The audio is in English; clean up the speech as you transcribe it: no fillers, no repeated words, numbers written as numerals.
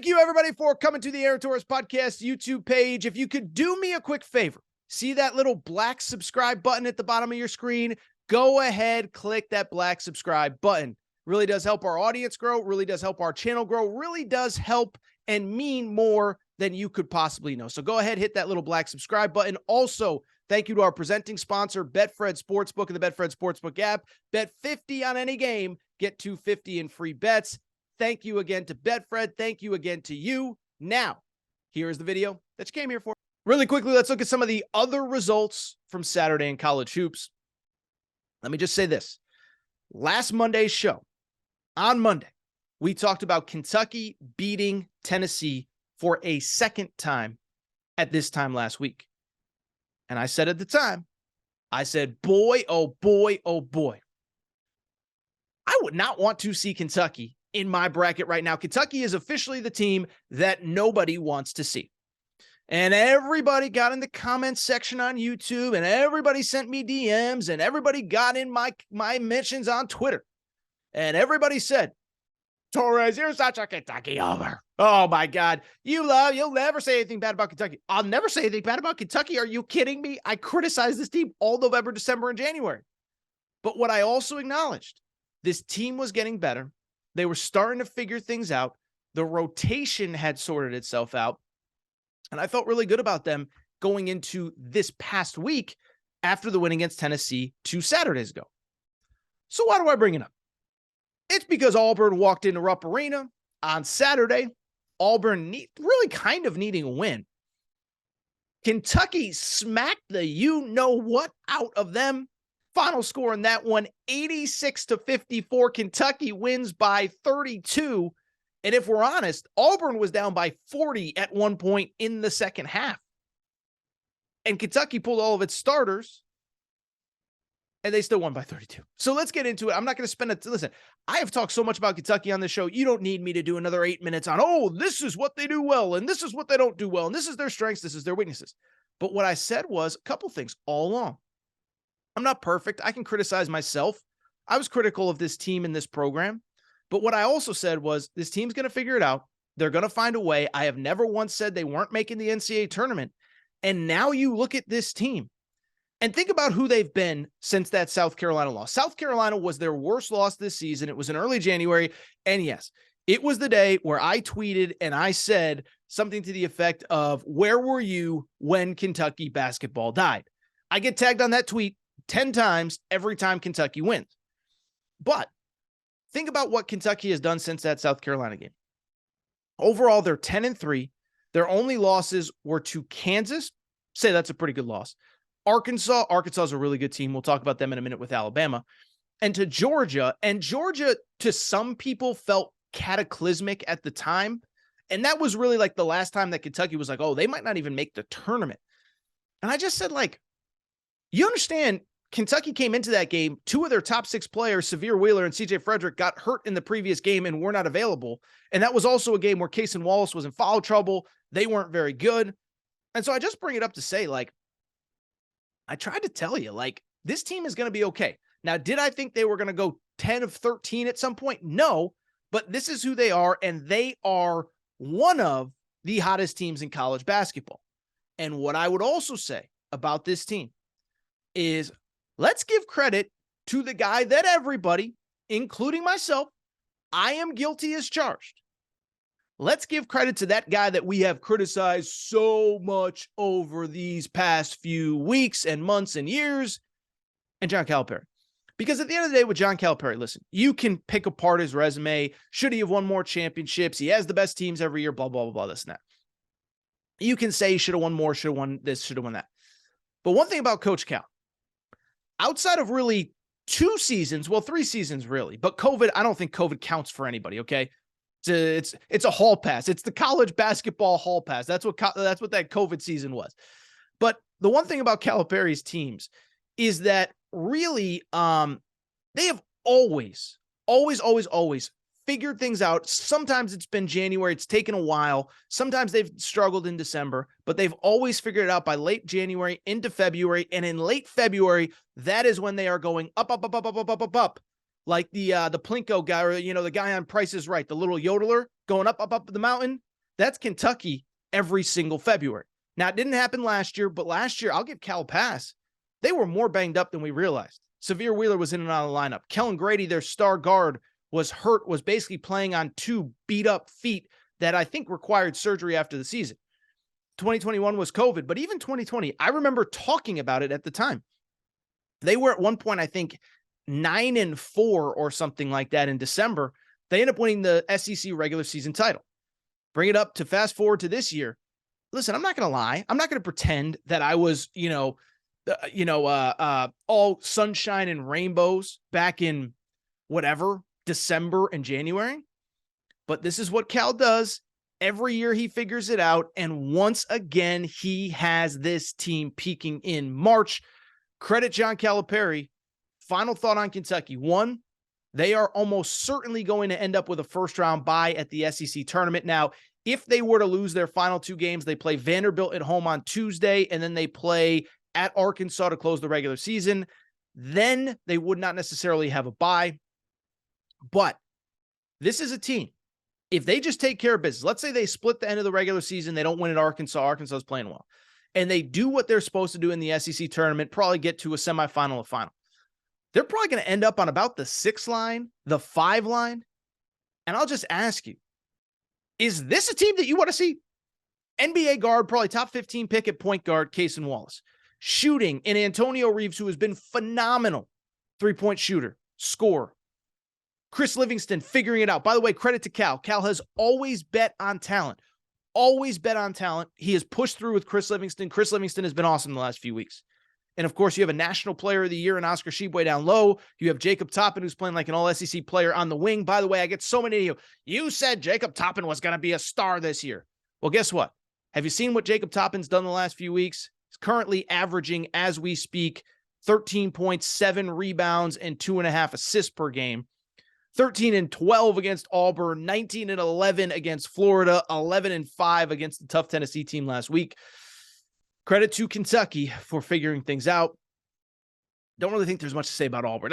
Thank you, everybody, for coming to the Aaron Torres Podcast YouTube page. If you could do me a quick favor, see that little black subscribe button at the bottom of your screen? Go ahead, click that black subscribe button. Really does help our audience grow, really does help our channel grow, really does help and mean more than you could possibly know. So go ahead, hit that little black subscribe button. Also, thank you to our presenting sponsor, Betfred Sportsbook and the Betfred Sportsbook app. Bet 50 on any game, get $250 in free bets. Thank you again to Betfred. Thank you again to you. Now, here is the video that you came here for. Really quickly, let's look at some of the other results from Saturday in college hoops. Let me just say this. Last Monday's show, on Monday, we talked about Kentucky beating Tennessee for a second time at this time last week. And I said at the time, I said, boy, oh boy, oh boy. I would not want to see Kentucky in my bracket right now. Kentucky is officially the team that nobody wants to see. And everybody got in the comments section on YouTube, and everybody sent me DMs, and everybody got in my mentions on Twitter. And everybody said, Torres, you're such a Kentucky homer. Oh my God. You'll never say anything bad about Kentucky. I'll never say anything bad about Kentucky. Are you kidding me? I criticized this team all November, December, and January. But what I also acknowledged, this team was getting better. They were starting to figure things out. The rotation had sorted itself out. And I felt really good about them going into this past week after the win against Tennessee 2 Saturdays ago. So why do I bring it up? It's because Auburn walked into Rupp Arena on Saturday. Auburn really kind of needing a win. Kentucky smacked the you-know-what out of them. Final score in that one, 86-54. Kentucky wins by 32. And if we're honest, Auburn was down by 40 at one point in the second half. And Kentucky pulled all of its starters, and they still won by 32. So let's get into it. I'm not going to spend it. Listen, I have talked so much about Kentucky on this show. You don't need me to do another 8 minutes on, oh, this is what they do well, and this is what they don't do well, and this is their strengths, this is their weaknesses. But what I said was a couple things all along. I'm not perfect. I can criticize myself. I was critical of this team in this program. But what I also said was this team's going to figure it out. They're going to find a way. I have never once said they weren't making the NCAA tournament. And now you look at this team and think about who they've been since that South Carolina loss. South Carolina was their worst loss this season. It was in early January. And yes, it was the day where I tweeted and I said something to the effect of, where were you when Kentucky basketball died? I get tagged on that tweet 10 times every time Kentucky wins. But think about what Kentucky has done since that South Carolina game. Overall, they're 10-3. Their only losses were to Kansas. Say that's a pretty good loss. Arkansas is a really good team. We'll talk about them in a minute with Alabama. And to Georgia. And Georgia, to some people, felt cataclysmic at the time. And that was really like the last time that Kentucky was like, oh, they might not even make the tournament. And I just said, like, you understand, Kentucky came into that game, 2 of their top 6 players, Severe Wheeler and CJ Frederick, got hurt in the previous game and were not available. And that was also a game where Cason Wallace was in foul trouble. They weren't very good. And so I just bring it up to say, like, I tried to tell you, like, this team is going to be okay. Now, did I think they were going to go 10 of 13 at some point? No, but this is who they are, and they are one of the hottest teams in college basketball. And what I would also say about this team is, let's give credit to the guy that everybody, including myself, I am guilty as charged. Let's give credit to that guy that we have criticized so much over these past few weeks and months and years, and John Calipari. Because at the end of the day with John Calipari, listen, you can pick apart his resume. Should he have won more championships? He has the best teams every year, blah, blah, blah, blah, this and that. You can say he should have won more, should have won this, should have won that. But one thing about Coach Cal, outside of really 2 seasons, well, 3 seasons really, but COVID, I don't think COVID counts for anybody, okay? It's a hall pass. It's the college basketball hall pass. That's what that COVID season was. But the one thing about Calipari's teams is that really they have always figured things out. Sometimes it's been January. It's taken a while. Sometimes they've struggled in December, but they've always figured it out by late January into February. And in late February, that is when they are going up. Like the Plinko guy, or, the guy on Price is Right, the little yodeler going up the mountain. That's Kentucky every single February. Now, it didn't happen last year, but last year, I'll give Cal a pass. They were more banged up than we realized. Severe Wheeler was in and out of the lineup. Kellen Grady, their star guard, was hurt, was basically playing on 2 beat-up feet that I think required surgery after the season. 2021 was COVID, but even 2020, I remember talking about it at the time. They were at one point, I think, 9-4 or something like that in December. They end up winning the SEC regular season title. Bring it up to fast forward to this year. Listen, I'm not going to lie. I'm not going to pretend that I was, all sunshine and rainbows back in whatever, December and January. But this is what Cal does. Every year he figures it out. And once again, he has this team peaking in March. Credit John Calipari. Final thought on Kentucky. 1, they are almost certainly going to end up with a first-round bye at the SEC tournament. Now, if they were to lose their final 2 games, they play Vanderbilt at home on Tuesday, and then they play at Arkansas to close the regular season. Then they would not necessarily have a bye. But this is a team. If they just take care of business, let's say they split the end of the regular season, they don't win at Arkansas, Arkansas is playing well, and they do what they're supposed to do in the SEC tournament, probably get to a semifinal or final. They're probably going to end up on about the 6 line, the 5 line. And I'll just ask you, is this a team that you want to see? NBA guard, probably top 15 pick at point guard, Cason Wallace. Shooting in Antonio Reeves, who has been phenomenal. 3-point shooter, scorer. Chris Livingston figuring it out. By the way, credit to Cal. Cal has always bet on talent. Always bet on talent. He has pushed through with Chris Livingston. Chris Livingston has been awesome the last few weeks. And, of course, you have a National Player of the Year in Oscar Tshiebwe down low. You have Jacob Toppin, who's playing like an all-SEC player on the wing. By the way, I get so many of you. You said Jacob Toppin was going to be a star this year. Well, guess what? Have you seen what Jacob Toppin's done the last few weeks? He's currently averaging, as we speak, 13.7 rebounds and 2.5 assists per game. 13-12 against Auburn, 19-11 against Florida, 11-5 against the tough Tennessee team last week. Credit to Kentucky for figuring things out. Don't really think there's much to say about Auburn.